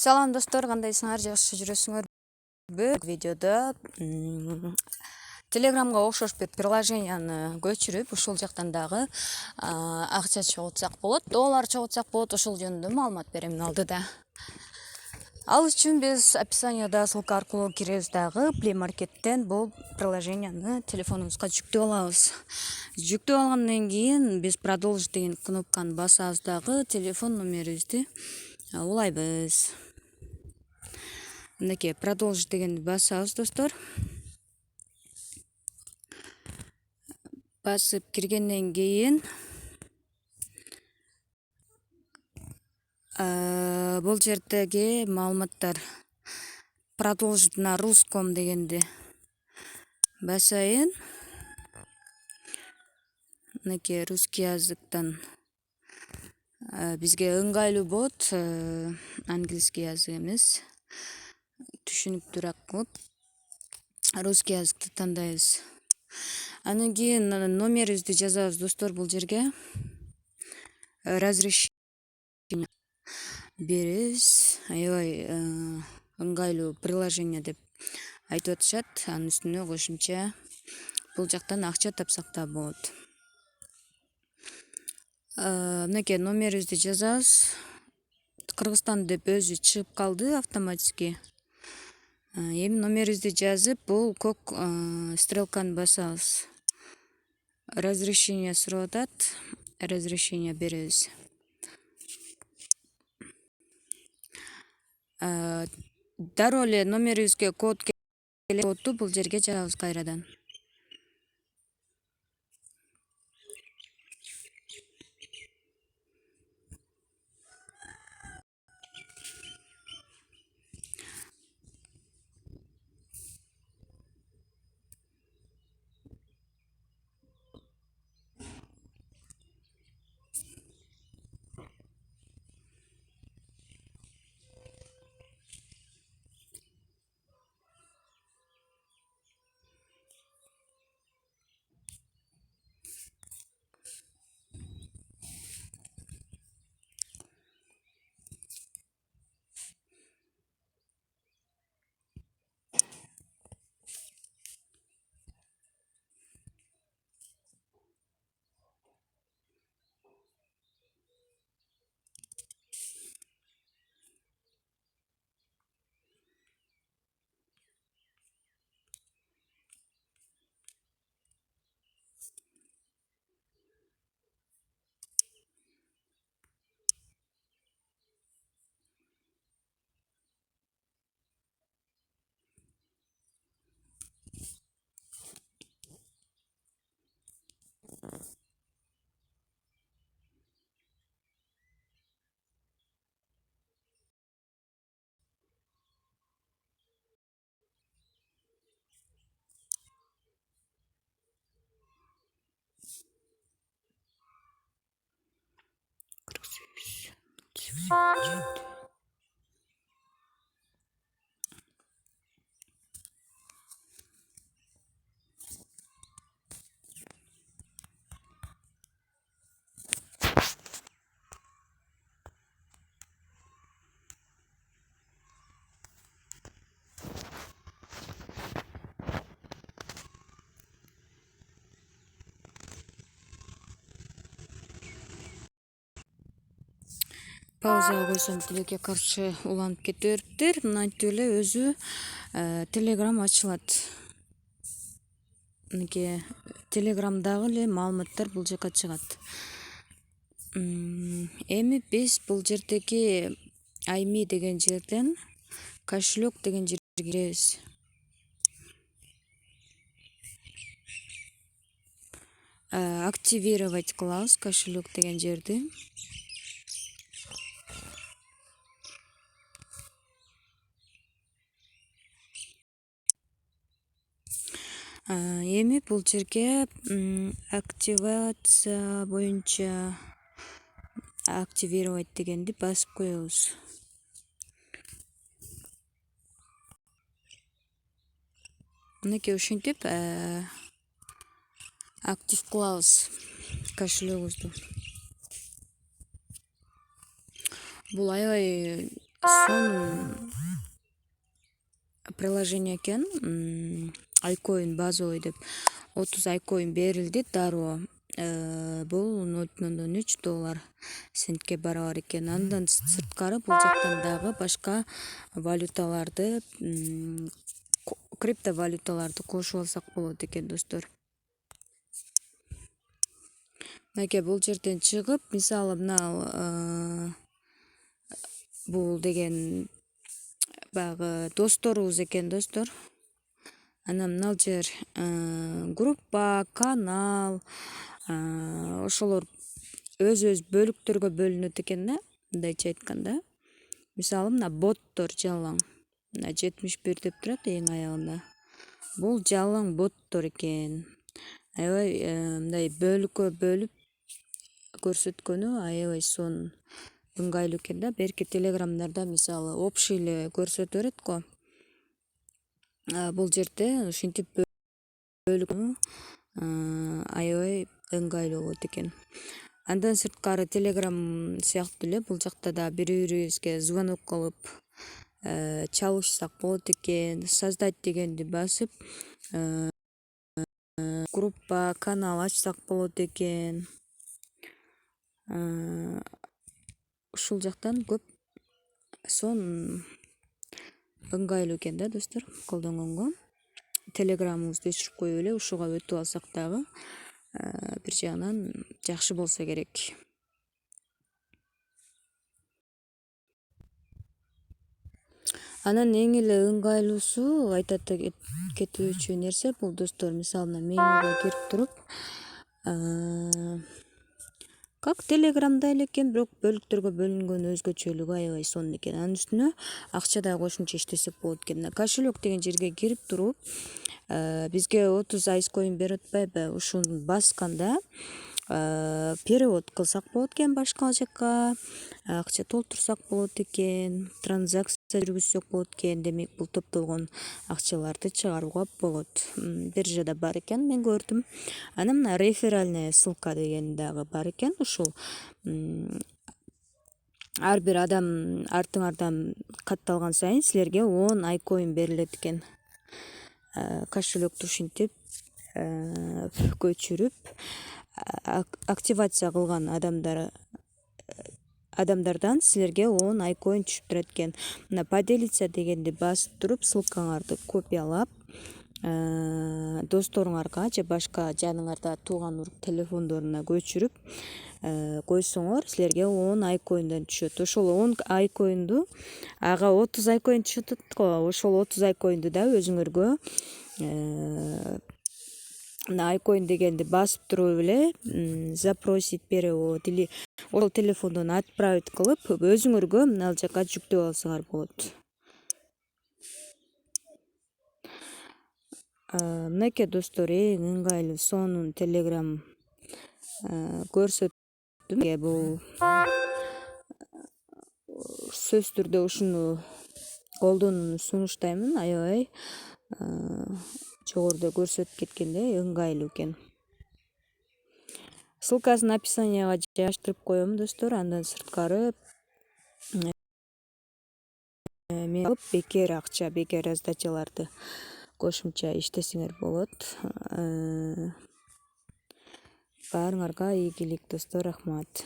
Салам достор, кандайсыңар, жакшы жүрөсүңөрбү? Видеода Телеграмга окшош бир приложенияны көчүрүп, ушул жактан дагы акча чогултсак болот, доллар чогултсак болот, ошол жөнүндө маалымат берем алдыда. Ал үчүн биз описанияда ссылка аркылуу киребиз дагы Play Market'тен бул приложенияны телефонубузга жүктөп алабыз. Жүктөп алгандан кийин биз продолжить деген кнопканы басабыз дагы телефон номерибизди улайбыз. Мынакей продолжить дегенди басабыз достор. Басып киргенден кийин бул жердеги маалыматтар продолжить на русском дегенди басайын. Мынакей русский языктан бизге ыңгайлуу болот, английский язык эмес, түшүнүктүүрөөк болот. Русский языкты тандайбыз. Андан кийин номерибизди жазабыз достор, бул жерге разрешение беребиз. Аябай ыңгайлуу приложение деп айтып атышат. Анын үстүнө кошумча бул жактан акча тапсак да болот. Мынакей номерибизди жазабыз. Кыргызстан деп өзү чыгып калды автоматически. Эми номерибизди жазып, бул көк стрелканы басабыз. Разрешение сурап атат. Разрешение беребиз. Дароо эле номерибизге код келет. Кодду бул жерге жазабыз кайрадан. Паузага койсом тилекке каршы уланып кете бериптир. Мынантип эле өзү Telegram ачылат. Мынакей Telegramдагы эле маалыматтар бул жака чыгат. Эми биз бул жердеги айми деген жерден кошелек деген жерге киребиз. Активировать кылабыз кошелек деген жерди. Эми бул жерге активация боюнча активировать дегенди басып коебуз. Мынакей ушинтип актив кылабыз кошелегибизди. Бул аябай сонун приложение экен. Айкоин базовый деп 30 айкоин берилди дароо. Бул $0.03 центке барабар экен. Андан сырткары бул жактан дагы башка валюталарды, криптовалюталарды кошуп алсак болот экен достор. Мынакей бул жерден чыгып, мисалы мына бул деген баягы досторубуз экен достор. Анан мына жер группа, канал, ошолор өз бөлүктөргө бөлүнөт экен да, мындайча айтканда. Мисалы мына боттор жалаң. Мына 71 деп турат эң аягында. Бул жалаң боттор экен. Аябай мындай бөлүккө бөлүп көрсөткөнү аябай сонун ыңгайлуу экен да. Берки телеграмдарда мисалы общий эле көрсөтө берет го. Бул жерде ушинтип бөлүккөнү аябай ыңгайлуу болот экен. Андан сырткары телеграм сыяктуу эле бул жакта да бири-бирибизге звонок кылып чалышсак болот экен. Создать дегенди басып группа, канал ачсак болот экен. Ушул жактан көп сонун ыңгайлуу экен да достор колдонгонго. Телеграмыбызды өчүрүп коюп эле ушуга өтүп алсак дагы бир жагынан жакшы болсо керек. Анан эң эле ыңгайлуусу айта кетүүчү нерсе бул достор, мисалы менюга кирип туруп, как телеграмда эле экен, бирок бөлүктөргө бөлүнгөн өзгөчөлүгү аябай сонун экен. Анын үстүнө акча да кошумча иштесек болот экен. Кошелек деген жерге кирип туруп, бизге 30 айкоин берип атпайбы? Ушуну басканда перевод кылсак болот экен башка жакка, акча толтурсак болот экен, транзакция жүргүзсөк болот экен. Демек бул топтолгон акчаларды чыгарууга болот. Биржада бар экен, мен көрдүм. Анан мына реферальная ссылка деген дагы бар экен. Ушул ар бир адам артыңардан катталган сайын силерге 10 айкоин берилет экен. Кошелекту ушинтип көчүрүп активация кылган адамдардан силерге 10 айкоин түшүп турат экен. Мына поделиться дегенди басып туруп, ссылкаңарды копиялап, досторуңарга же башка жаныңарда тууган урук телефондоруна көчүрүп койсоңор, силерге 10 айкоинден түшөт. Ошол 10 айкоинду, ага 30 айкоин түшөт го, ошол 30 айкоинду да өзүңөргө мына айкоин дегенди басып туруп эле запросить перевод или ошол телефондон отправить кылып өзүңөргө мына жака жүктөп алсаңар болот. Мынакей достор, эң ыңгайлуу сонун телеграм көрсөттүм. Бул сөзсүз түрдө ушуну колдонууну сунуштаймын. Аябай жогоруда көрсөтүп кеткендей ыңгайлуу экен. Ссылкасын описанияга жайгаштырып коем достор. Андан сырткары мен алып бекер акча, бекер раздачаларды кошумча иштесеңер болот. Баарыңарга ийгилик достор, рахмат.